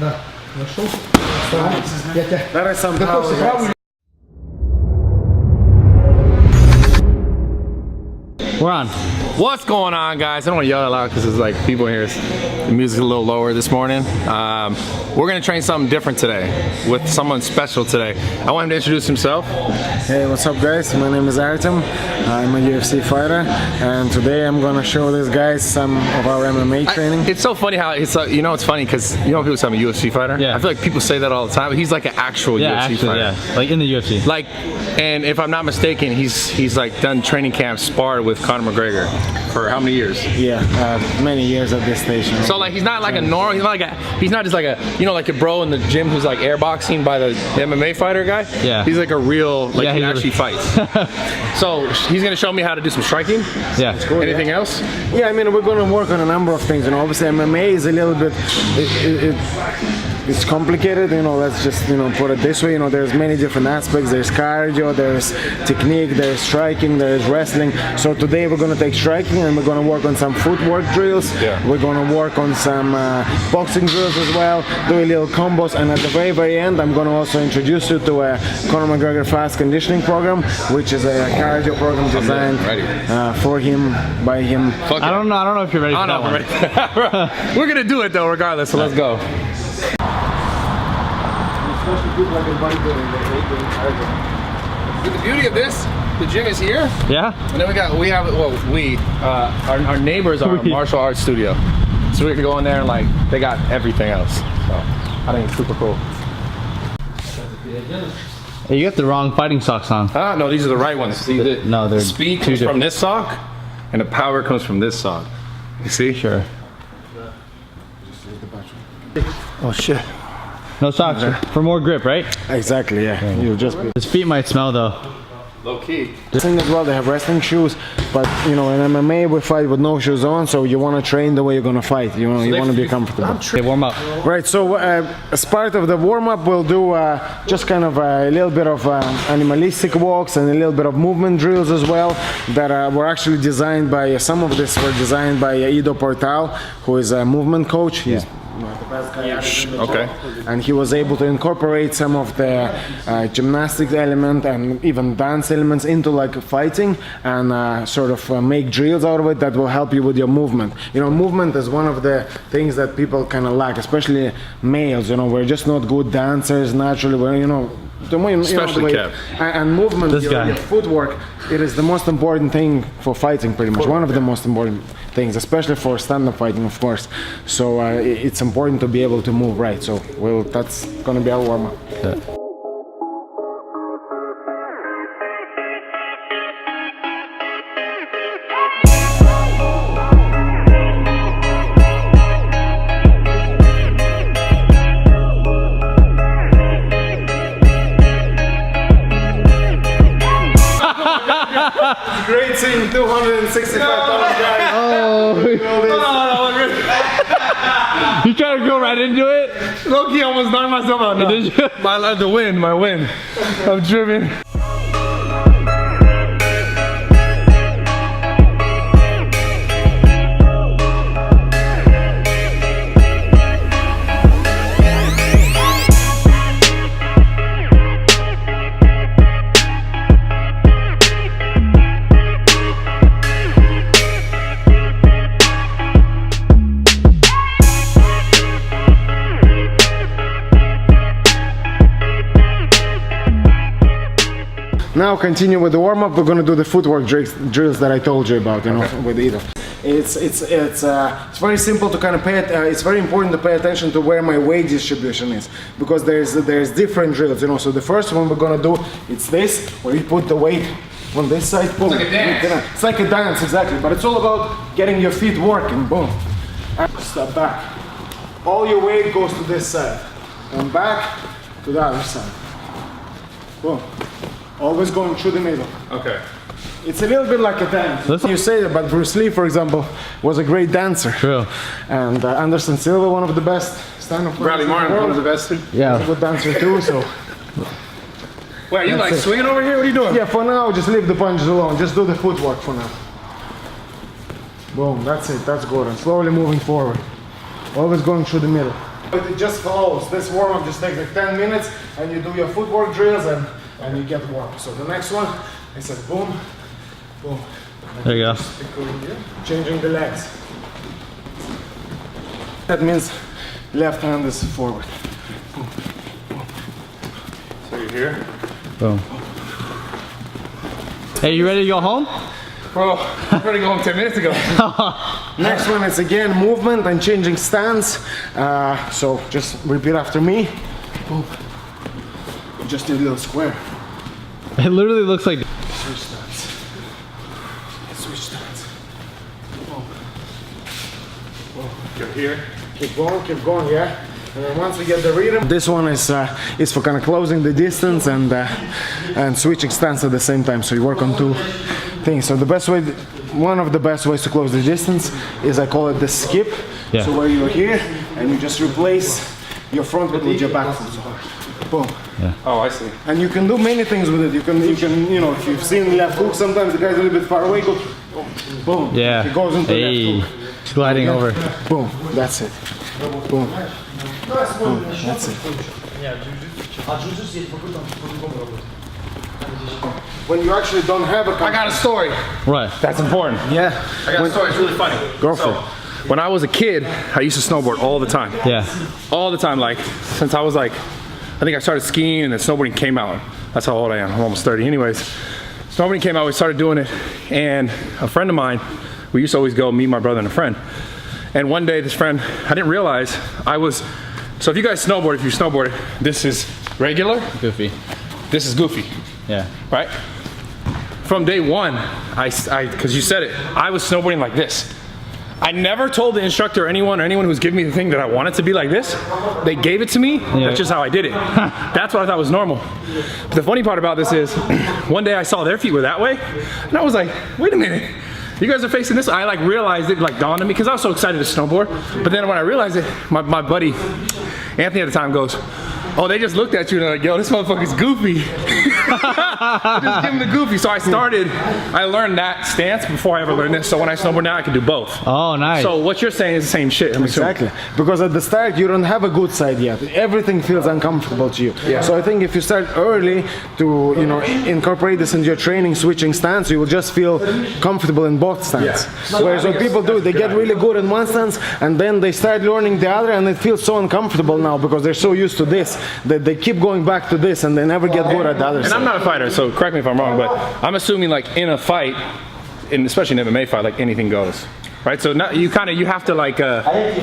Да. Нашел? Я тебя... That is some power, guys. We're on. What's going on, guys? I don't want to yell out loud because it's like people here. The music's a little lower this morning. We're gonna train something different today with someone special today. I want him to introduce himself. Hey, what's up, guys? My name is Artem. I'm a UFC fighter, and today I'm gonna show these guys some of our MMA training. It's so funny how it's like, you know, it's funny because you know people say I'm a UFC fighter. Yeah. I feel like people say that all the time, but he's like an actual UFC fighter. Yeah, like in the UFC. Like, and if I'm not mistaken, he's like done training camp, sparred with Conor McGregor for how many years? Yeah, many years at this stage. So like he's not like a normal, he's not just like a, you know, like a bro in the gym who's like airboxing by the MMA fighter guy. Yeah. He's like a real, like yeah, he actually fights. So he's gonna show me how to do some striking. Yeah. Anything else? Yeah, I mean, we're gonna work on a number of things. You know, obviously MMA is a little bit, it's complicated. You know, let's just, you know, put it this way. You know, there's many different aspects. There's cardio, there's technique, there's striking, there's wrestling. So today we're gonna take striking and we're gonna work on some footwork drills. Yeah. We're gonna work on some boxing drills as well, do a little combos, and at the very end I'm gonna also introduce you to a Conor McGregor fast conditioning program, which is a cardio program designed for him, by him. I don't know if you're ready for that one. Ready. We're gonna do it though regardless, so let's go. The beauty of this, the gym is here. Yeah. And then our neighbors are a martial arts studio. So we can go in there and like, they got everything else. So I think it's super cool. Hey, you got the wrong fighting socks on. Ah, no, these are the right ones. See, No, they're the speed comes from this sock and the power comes from this sock. You see? Sure. Oh shit. No socks for more grip, right? Exactly, yeah. You'll just be. His feet might smell though. Low key. Wrestling as well, they have wrestling shoes, but you know, in MMA we fight with no shoes on, so you want to train the way you're gonna fight. You know, you want to be comfortable. Okay, warm up. Right. So as part of the warm up, we'll do just kind of a little bit of animalistic walks and a little bit of movement drills as well. That were actually designed by some of this were designed by Ido Portal, who is a movement coach. He's the best guy. Okay. And he was able to incorporate some of the gymnastics element and even dance elements into like fighting and sort of make drills out of it that will help you with your movement. You know, movement is one of the things that people kind of lack, especially males. You know, we're just not good dancers naturally. We're, you know, especially Kev. And movement, your footwork, it is the most important thing for fighting, pretty much. One of the most important things, especially for stand-up fighting, of course. So it's important to be able to move right. So that's gonna be our warm-up. Yeah. Great seeing 265 pounds guys. Oh. You trying to go right into it? Low-key, I almost knocked myself out. No. Did you? My win. I'm driven. Now continue with the warm-up. We're gonna do the footwork drills that I told you about, you know, with Ido. It's very simple to kind of pay it. It's very important to pay attention to where my weight distribution is, because there's different drills, you know. So the first one we're gonna do, it's this, where you put the weight on this side. Boom. It's like a dance. It's like a dance, exactly. But it's all about getting your feet working. Boom. And step back. All your weight goes to this side, and back to the other side. Boom. Always going through the middle. Okay. It's a little bit like a dance. You say that, but Bruce Lee, for example, was a great dancer. True. And Anderson Silva, one of the best stand-up. Bradley Martin, one of the best. Yeah. He's a good dancer too. So. Wait, are you like swinging over here? What are you doing? Yeah, for now, just leave the punches alone. Just do the footwork for now. Boom. That's it. That's good. And slowly moving forward. Always going through the middle. But it just follows. This warm-up just takes like 10 minutes and you do your footwork drills and you get warm. So the next one is a boom, boom. There you go. Changing the legs. That means left hand is forward. Boom, boom. So you're here. Boom. Hey, you ready to go home? Bro, I'm ready to go home 10 minutes ago. Next one is again movement and changing stance. So just repeat after me. Boom. Just do a little square. It literally looks like. Switch stance. Switch stance. Boom. Boom. You're here. Keep going, yeah. And then once we get the rhythm, this one is for kind of closing the distance and switching stance at the same time. So you work on two things. So the best way, one of the best ways to close the distance is I call it the skip. Yeah. So where you're here and you just replace your front foot with your back foot. So, boom. Yeah. Oh, I see. And you can do many things with it. You can, you know, if you've seen left hook, sometimes the guy's a little bit far away, go, boom. Yeah. He goes into Hey. left hook. Gliding over. Boom. That's it. Boom. Boom. That's it. When you actually don't have a I got a story. What? That's important. yeah. I got a story. It's really funny. Go for it. When I was a kid, I used to snowboard all the time. Yeah. All the time, like since I was like, I think I started skiing and then snowboarding came out. That's how old I am. I'm almost 30. Anyways, snowboarding came out. We started doing it, and a friend of mine, we used to always go, me, my brother, and a friend. And one day, this friend, I didn't realize I was. So if you guys snowboard, if you snowboard, this is regular. Goofy. This is goofy, Yeah. right? From day one, because you said it, I was snowboarding like this. I never told the instructor or anyone who's giving me the thing that I wanted to be like this. They gave it to me. Yeah. That's just how I did it. That's what I thought was normal. But the funny part about this is, one day I saw their feet were that way, and I was like, wait a minute. You guys are facing this. I like realized it, like dawned on me because I was so excited to snowboard. But then when I realized it, my buddy Anthony at the time goes, oh, they just looked at you and they're like, yo, this motherfucker's goofy. Just give him the goofy. So I learned that stance before I ever learned this. So when I snowboard now, I can do both. Oh, nice. So what you're saying is the same shit. I'm assuming. Exactly. Because at the start, you don't have a good side yet. Everything feels uncomfortable to you. Yeah. So I think if you start early to, you know, incorporate this into your training, switching stance, you will just feel comfortable in both stances. Yeah. Whereas what people do, they get really good in one stance and then they start learning the other and it feels so uncomfortable now because they're so used to this that they keep going back to this and they never get good at the other And side. I'm not a fighter, so correct me if I'm wrong, but I'm assuming like in a fight, and especially in an MMA fight, like anything goes, right? So now you have to like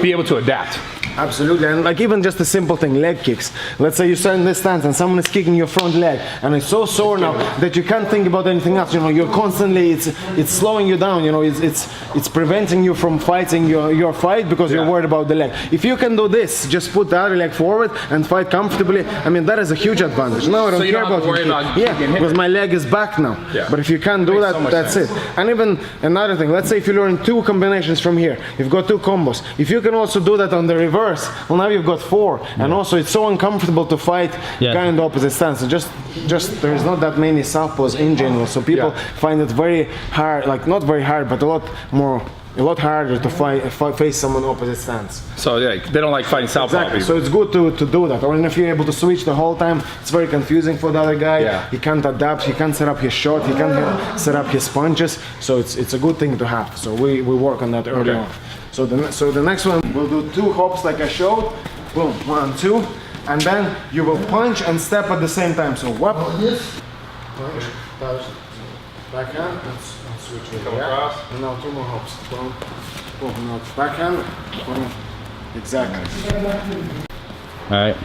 be able to adapt. Absolutely, and like even just a simple thing, leg kicks. Let's say you start in this stance and someone is kicking your front leg and it's so sore now that you can't think about anything else. You know, you're constantly, it's slowing you down, you know, it's preventing you from fighting your fight because you're worried about the leg. If you can do this, just put the other leg forward and fight comfortably, I mean, that is a huge advantage. No, I don't you care don't have about to worry about getting hit. because my leg is back now. Yeah. But if you can't do Makes that, so much that's sense. it. And even another thing, let's say if you learn 2 combinations from here, you've got 2 combos. If you can also do that on the reverse, well now you've got 4. And also it's so uncomfortable to fight kind of opposite stance. So just there's not that many southpaws in general. So people find it very hard, like not very hard, but a lot harder to face someone opposite stance. So yeah, they don't like fighting southpaw Exactly. people. So it's good to do that. Or if you're able to switch the whole time, it's very confusing for the other guy. Yeah. He can't adapt. He can't set up his shot. He can't set up his punches. So it's a good thing to have. So we work on that early on. So the next one we'll do 2 hops like I showed. Boom, 1, 2, and then you will punch and step at the same time. So whoop, punch, touch, backhand, and switch with across. And now 2 more hops. Boom, boom, now backhand, boom. Exactly. All right.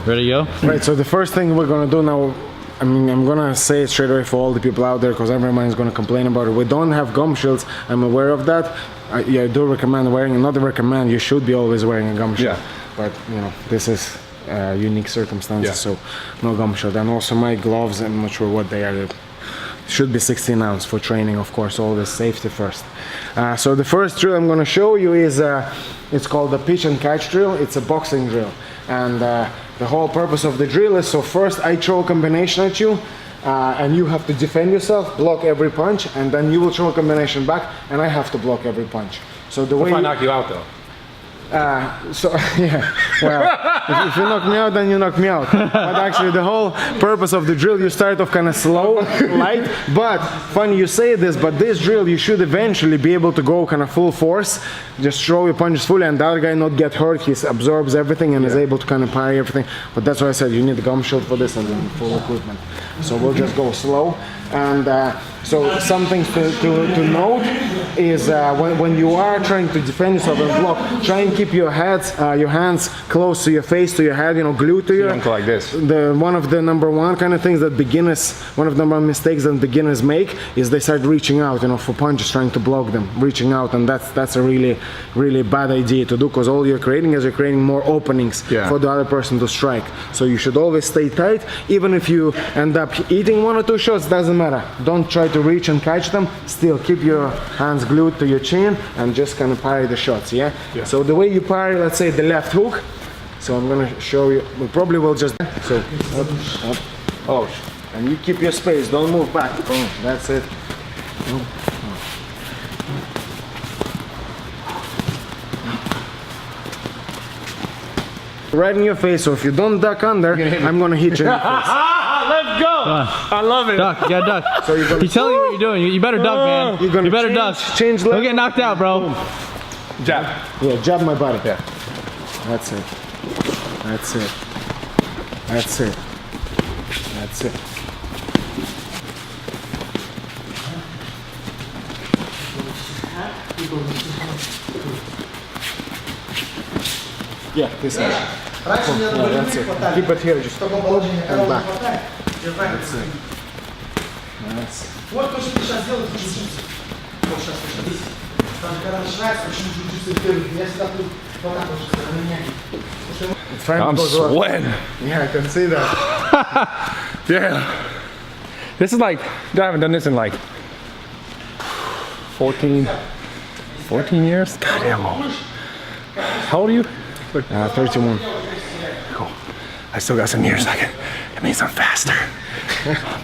Ready to go? Right, so the first thing we're gonna do now, I mean, I'm gonna say it straight away for all the people out there because everyone is gonna complain about it. We don't have gum shields, I'm aware of that. I do recommend wearing, not recommend, you should be always wearing a gum shield. Yeah. But, you know, this is unique circumstances, Yeah. so no gum shield. And also my gloves, I'm not sure what they are. They should be 16 ounce for training, of course, always safety first. So the first drill I'm gonna show you is, it's called the pitch and catch drill. It's a boxing drill. And the whole purpose of the drill is, so first I throw a combination at you, and you have to defend yourself, block every punch, and then you will throw a combination back, and I have to block every punch. So the way If I knock you out though. So yeah, well, if you knock me out, then you knock me out. But actually, the whole purpose of the drill, you start off kind of slow, light. But funny you say this, but this drill, you should eventually be able to go kind of full force, just throw your punches fully, and the other guy not get hurt. He absorbs everything and is able to kind of parry everything. But that's why I said you need the gum shield for this and then full equipment. So we'll just go slow. And so something to note is when you are trying to defend yourself and block, try and keep your hands close to your face, to your head, you know, glued to your. Don't go like this. One of the number one kind of things that one of the number one mistakes that beginners make is they start reaching out, you know, for punches, trying to block them, reaching out, and that's a really bad idea to do, because all you're creating is you're creating more openings for the other person to strike. So you should always stay tight, even if you end up eating one or two shots, doesn't matter. Don't try to reach and catch them. Still keep your hands glued to your chin and just kind of parry the shots. Yeah. So the way you parry, let's say the left hook. So I'm gonna show you. We probably will just so up, oh, and you keep your space. Don't move back. Boom. That's it. Right in your face. So if you don't duck under, I'm gonna hit you in the face. Let's go! I love it. Duck, you gotta duck. So you're gonna, He's telling you what you're doing. You better duck, man. You better duck. Change Don't get knocked out, bro. Jab. Yeah, jab my body. Yeah. That's it. That's it. That's it. That's it. Yeah, this way. Yeah, that's it. Keep it here, just and back. That's it. That's it. Вот то, что ты сейчас делаешь, это джиу-джитсу. Вот сейчас ты видишь. Там, когда начинается, очень джиу-джитсу первый. Я всегда тут вот так вот сейчас на меня. I'm sweating. Yeah, I can see that. Yeah. This is like, I haven't done this in like 14 years? Goddamn old. How old are you? 31. Cool. I still got some years. It means I'm faster.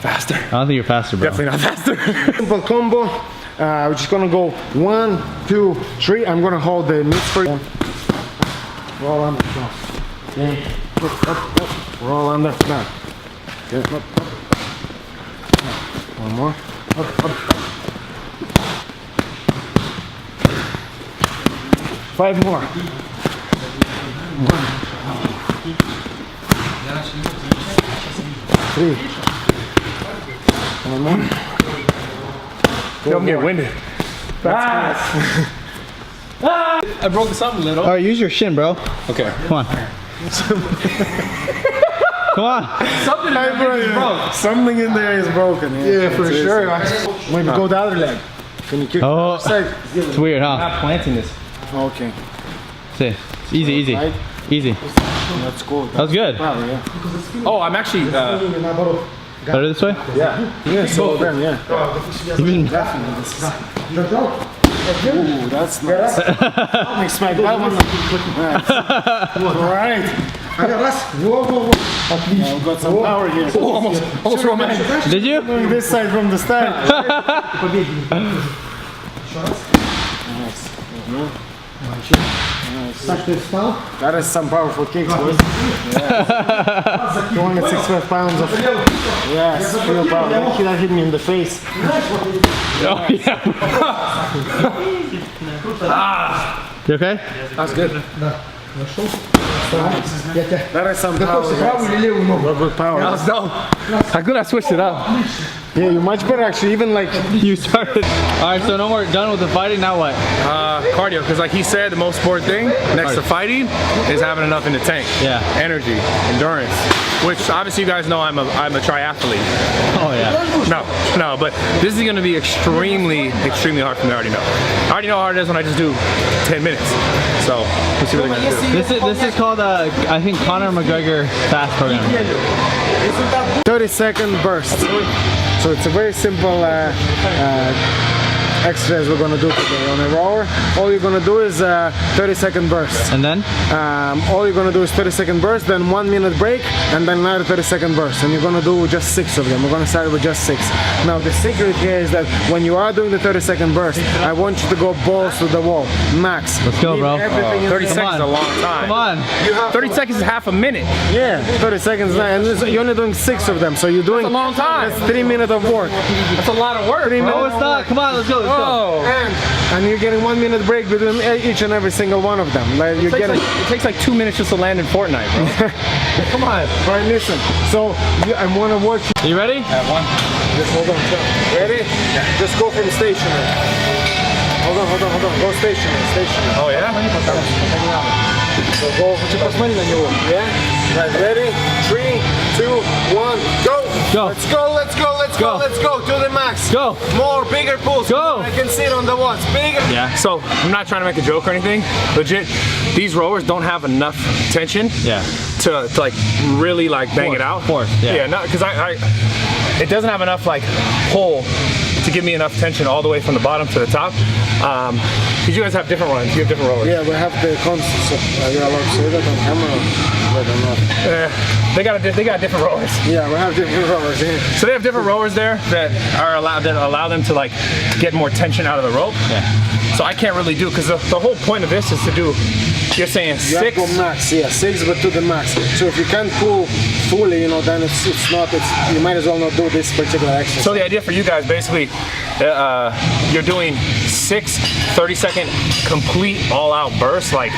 Faster. I don't think you're faster, bro. Definitely not faster. Simple combo. We're just gonna go 1, 2, 3. I'm gonna hold the mitts for you. Roll under. Yeah. Up, up, up. Roll under. Down. Yeah. Up, up. One more. Up, up. 5 more. 1. 3. 1 more. Don't get winded. I broke the something a little. All right, use your shin, bro. Okay. Come on. Come on. Something broke. Something in there is broken. Yeah, for sure. Maybe go the other leg. Can you kick Oh, the side? it's weird, huh? Not planting this. Okay. See, it's easy, easy, Right? easy. That's cool. That was good. Power, yeah. Oh, I'm actually. Better this way? Yeah. Yeah, so then, yeah. Even Ooh, that's nice. Makes my that one. Alright. Раз. Во-во-во. Now we've got some power here. Almost romantic. did you? Doing this side from the start. Nice. Так, ты встал. That is some powerful kicks, boys. Yes. 265 pounds of. Yes, real power. That hit me in the face. Oh, yeah. You okay? That's good. Нашел. Встал. Я тебя... That is some power. Готовься, правую или левую ногу? Good power. That was dope. How good I switched it up. Yeah, you're much better actually. Even like You started. All right, so no more done with the fighting. Now what? Cardio, because like he said, the most important thing next to fighting is having enough in the tank. Yeah. Energy, endurance, which obviously you guys know I'm a triathlete. Oh yeah. No, but this is going to be extremely hard for me. I already know how hard it is when I just do 10 minutes. So let's see what they're going to do. This is called I think Conor McGregor fast program. 30-second burst. So it's a very simple exercise we're gonna do today. On a rower, all you're gonna do is 30-second bursts. And then? All you're gonna do is 30-second burst, then 1 minute break, and then another 30-second burst. And you're gonna do just 6 of them. We're gonna start with just 6. Now the secret here is that when you are doing the 30-second burst, I want you to go balls to the wall, max. Let's go, bro. 30 seconds is a long time. Come on. 30 seconds is half a minute. Yeah, 30 seconds, and you're only doing 6 of them, so you're doing. That's a long time. That's 3 minutes of work. That's a lot of work. No, it's not. Come on, let's go. Let's go. And you're getting 1 minute break between each and every single one of them. Like you're getting. It takes like 2 minutes just to land in Fortnite, bro. Come on. All right, listen. So I want to watch. You ready? Just hold on. Ready? Yeah. Just go from stationary. Hold on. Go stationary. Oh yeah? So go. Yeah. Right. Ready? 3, 2, 1, go. Go. Let's go. Do the max. Go. More, bigger pulls. Go. I can see it on the watts. Bigger. Yeah. So I'm not trying to make a joke or anything. Legit, these rowers don't have enough tension Yeah. to like really like bang it out. Force. Yeah. Yeah, no, because it doesn't have enough like pull to give me enough tension all the way from the bottom to the top. Because you guys have different runs. You have different rowers. Yeah, we have the concept. You're allowed to say that on camera. They got different rowers. Yeah, we have different rowers. Yeah. So they have different rowers there that allow them to like get more tension out of the rope. Yeah. So I can't really do because the whole point of this is to do. You're saying You have 6. to go max, yeah, 6 but to the max. So if you can't pull fully, you know, then you might as well not do this particular exercise. So the idea for you guys basically, you're doing 6 30-second complete all-out bursts, like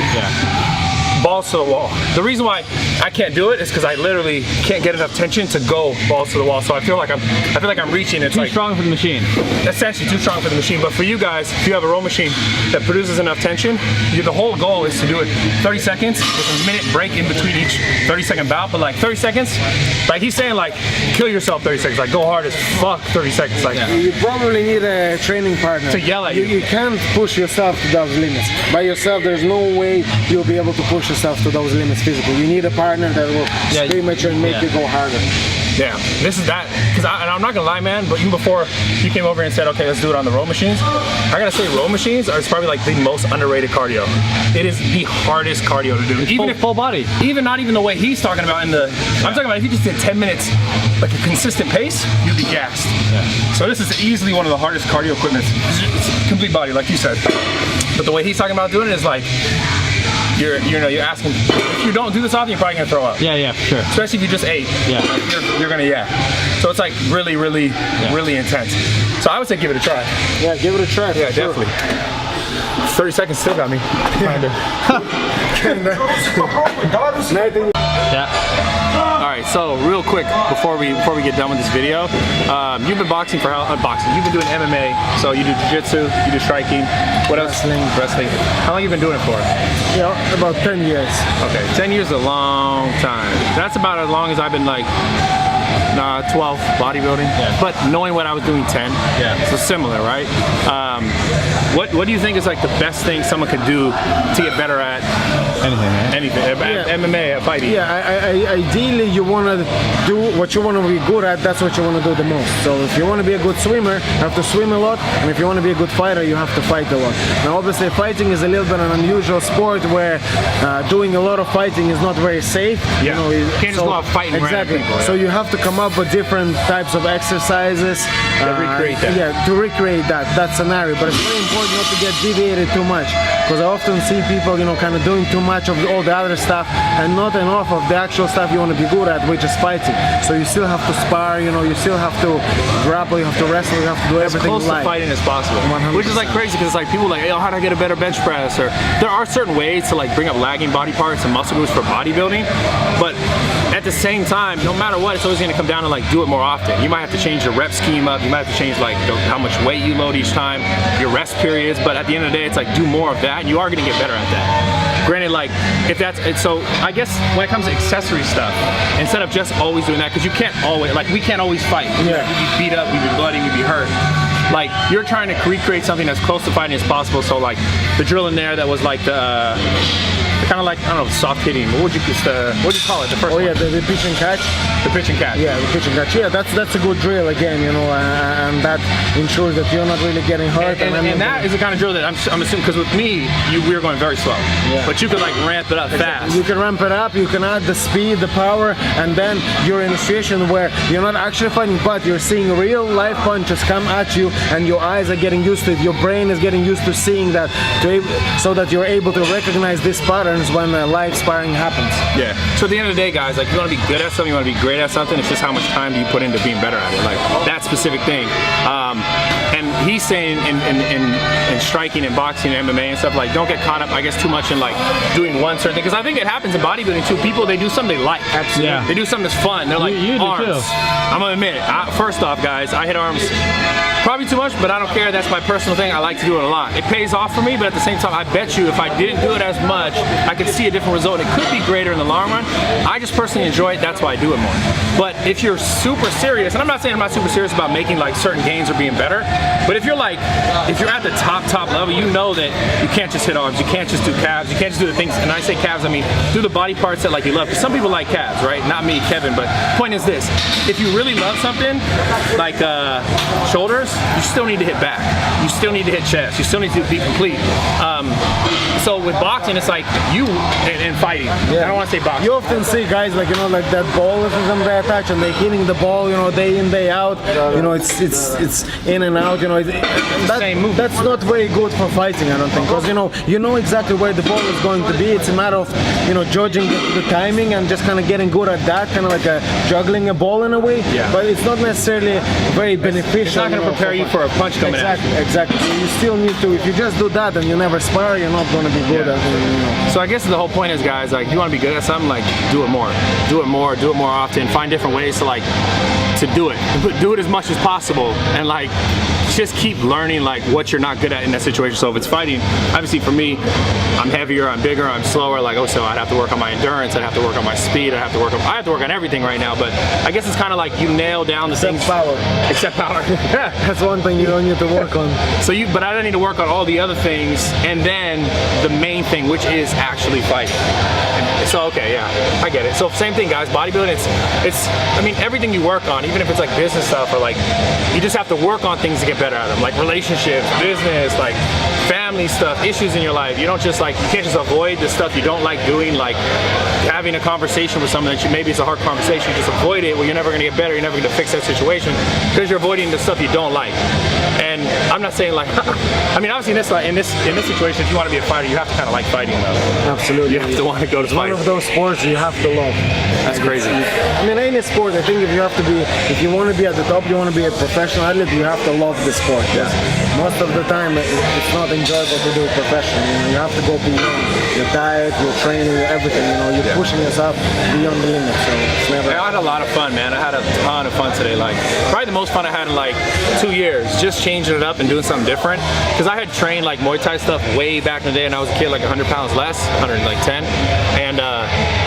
balls to the wall. The reason why I can't do it is because I literally can't get enough tension to go balls to the wall. So I feel like I'm reaching. It's Too like strong for the machine. essentially too strong for the machine. But for you guys, if you have a row machine that produces enough tension, the whole goal is to do it 30 seconds with a minute break in between each 30-second bout. But like 30 seconds, like he's saying, like kill yourself 30 seconds, like go hard as fuck 30 seconds, like You probably need a training partner to yell at you. You can't push yourself to those limits. By yourself, there's no way you'll be able to push yourself to those limits physically. You need a partner that will scream at you and make you go harder. Yeah, this is that, because I'm not gonna lie, man, but even before you came over and said, okay, let's do it on the row machines, I gotta say row machines are probably like the most underrated cardio. It is the hardest cardio to do. Even Full body. not even the way he's talking about I'm talking about if you just did 10 minutes, like a consistent pace, you'd be gassed. Yeah. So this is easily one of the hardest cardio equipments. It's complete body, like you said. But the way he's talking about doing it is like, you're asking, if you don't do this often, you're probably gonna throw up. Yeah, for sure. Especially if you just ate. Yeah. You're gonna, So it's like really intense. So I would say give it a try. Yeah, give it a try. Yeah, definitely. 30 seconds still got me. Kinda. Yeah. All right, so real quick before we get done with this video, you've been boxing for you've been doing MMA, so you do jiu-jitsu, you do striking, what else? Wrestling. How long have you been doing it for? Yeah, about 10 years. Okay, 10 years is a long time. That's about as long as I've been like 12 bodybuilding, but knowing what I was doing 10, so similar, right? What do you think is like the best thing someone could do to get better at anything, MMA, fighting? Yeah, ideally you want to do what you want to be good at. That's what you want to do the most. So if you want to be a good swimmer, you have to swim a lot, and if you want to be a good fighter, you have to fight a lot. Now obviously fighting is a little bit an unusual sport where doing a lot of fighting is not very safe. Yeah, you can't just go out fighting exactly. random people. So you have to come up with different types of exercises to recreate that. Yeah, to recreate that scenario. But it's very important not to get deviated too much, because I often see people, kind of doing too much of all the other stuff and not enough of the actual stuff you want to be good at, which is fighting. So you still have to spar, you still have to grapple, you have to wrestle, you have to do everything as close to fighting as possible. 100%. Which is like crazy because it's like people like, hey, how do I get a better bench press? Or there are certain ways to like bring up lagging body parts and muscle groups for bodybuilding, but at the same time, no matter what, it's always going to come down to like do it more often. You might have to change your rep scheme up. You might have to change like how much weight you load each time, your rest periods. But at the end of the day, it's like do more of that, and you are going to get better at that. Granted, like if that's it, so I guess when it comes to accessory stuff, instead of just always doing that, because you can't always we can't always fight. Yeah. We'd be beat up, we'd be bloody, we'd be hurt. Like you're trying to recreate something as close to fighting as possible. So like the drill in there that was like the kind of like, I don't know, soft hitting. What would you call it? The first Oh one? yeah, the pitch and catch. The pitch and catch. Yeah, the pitch and catch. Yeah, that's a good drill again, you know, and that ensures that you're not really getting hurt. And that is the kind of drill that I'm assuming, because with me, we were going very slow. Yeah. But you could like ramp it up fast. You can ramp it up, you can add the speed, the power, and then you're in a situation where you're not actually fighting, but you're seeing real life punches come at you, and your eyes are getting used to it, your brain is getting used to seeing that, so that you're able to recognize these patterns when live sparring happens. Yeah. So at the end of the day, guys, like you want to be good at something, you want to be great at something, it's just how much time do you put into being better at it, like that specific thing. And he's saying in striking and boxing and MMA and stuff, like don't get caught up, I guess, too much in like doing one certain thing, because I think it happens in bodybuilding too. People, they do something they like. Absolutely. Yeah. They do something that's fun. They're like, you do arms. too. I'm gonna admit it. First off, guys, I hit arms probably too much, but I don't care. That's my personal thing. I like to do it a lot. It pays off for me, but at the same time, I bet you if I didn't do it as much, I could see a different result. It could be greater in the long run. I just personally enjoy it. That's why I do it more. But if you're super serious, and I'm not saying I'm not super serious about making like certain gains or being better, but if you're at the top level, you know that you can't just hit arms, you can't just do calves, you can't just do the things, and I say calves, I mean do the body parts that like you love, because some people like calves, right? Not me, Kevin, but point is this, if you really love something, like shoulders, you still need to hit back, you still need to hit chest, you still need to be complete. So with boxing, it's like you, and fighting, I don't want to say boxing. You often see guys like, you know, like that ballism they attach and they're hitting the ball, you know, day in, day out, you know, it's in and out, you know, that's not very good for fighting, I don't think, because you know exactly where the ball is going to be. It's a matter of, you know, judging the timing and just kind of getting good at that, kind of like juggling a ball in a way. Yeah. But it's not necessarily very beneficial. It's not going to prepare you for a punch coming at you. Exactly. So you still need to, if you just do that and you never spar, you're not going to be good at it. You know. So I guess the whole point is, guys, like, if you want to be good at something, like, do it more. Do it more often. Find different ways to, like, to do it. But do it as much as possible, and, like, just keep learning, like, what you're not good at in that situation. So if it's fighting, obviously for me, I'm heavier, I'm bigger, I'm slower, like, oh, so I'd have to work on my endurance, I'd have to work on my speed, I have to work on everything right now. But I guess it's kind of like you nail down the things. Power. Except power. That's one thing you don't need to work on. But I don't need to work on all the other things, and then the main thing, which is actually fighting. So okay, yeah, I get it. So same thing, guys. Bodybuilding, it's. I mean, everything you work on, even if it's like business stuff or like, you just have to work on things to get better at them, like relationships, business, like family stuff, issues in your life. You don't just like, you can't just avoid the stuff you don't like doing, like having a conversation with someone that maybe it's a hard conversation. You just avoid it. Well, you're never gonna get better. You're never gonna fix that situation because you're avoiding the stuff you don't like. And I'm not saying like, I mean, obviously in this situation, if you want to be a fighter, you have to kind of like fighting though. Absolutely. You have to want to go to fight. One of those sports you have to love. That's crazy. I mean, any sport, I think if you want to be at the top, you want to be a professional athlete, you have to love the sport. Yeah. Most of the time, it's not enjoyable to do professionally. You know, you have to go beyond your diet, your training, everything. You know, you're pushing yourself beyond the limit. So it's never. I had a lot of fun, man. I had a ton of fun today. Like probably the most fun I had in like 2 years, just changing it up and doing something different. Because I had trained like Muay Thai stuff way back in the day, and I was a kid, like 100 pounds less, 110, and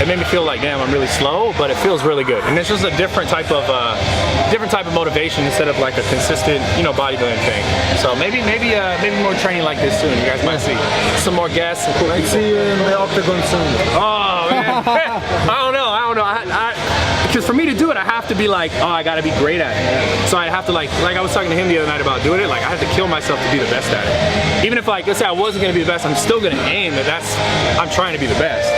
it made me feel like, damn, I'm really slow, but it feels really good. And it's just a different type of motivation instead of like a consistent, you know, bodybuilding thing. So maybe more training like this soon. You guys might see some more guests. Some cool people. See you in the octagon soon. Oh man, I don't know. Because for me to do it, I have to be like, oh, I gotta be great at it. So I have to like I was talking to him the other night about doing it. Like I have to kill myself to be the best at it. Even if like, let's say I wasn't gonna be the best, I'm still gonna aim I'm trying to be the best.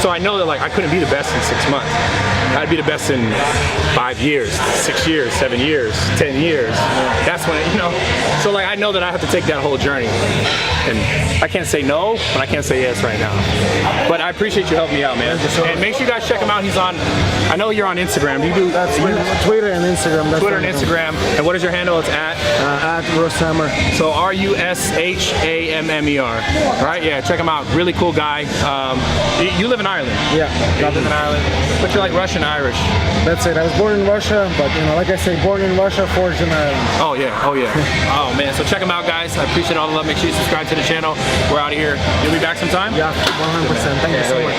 So I know that like I couldn't be the best in 6 months. I'd be the best in 5 years, 6 years, 7 years, 10 years. That's when, you know, so like I know that I have to take that whole journey. And I can't say no, but I can't say yes right now. But I appreciate you helping me out, man. And make sure you guys check him out. He's on, I know you're on Instagram. Do you do Twitter and Instagram. That's Twitter and Instagram. And what is your handle? It's at Rushammer. So RUSHAMMER. All right, yeah, check him out. Really cool guy. You live in Ireland. Yeah, you live in Ireland. But you're like Russian Irish. That's it. I was born in Russia, but you know, like I say, born in Russia, forged in Ireland. Oh yeah, oh yeah. Oh man, so check him out, guys. I appreciate all the love. Make sure you subscribe to the channel. We're out of here. You'll be back sometime? Yeah, 100%. Thank you so much.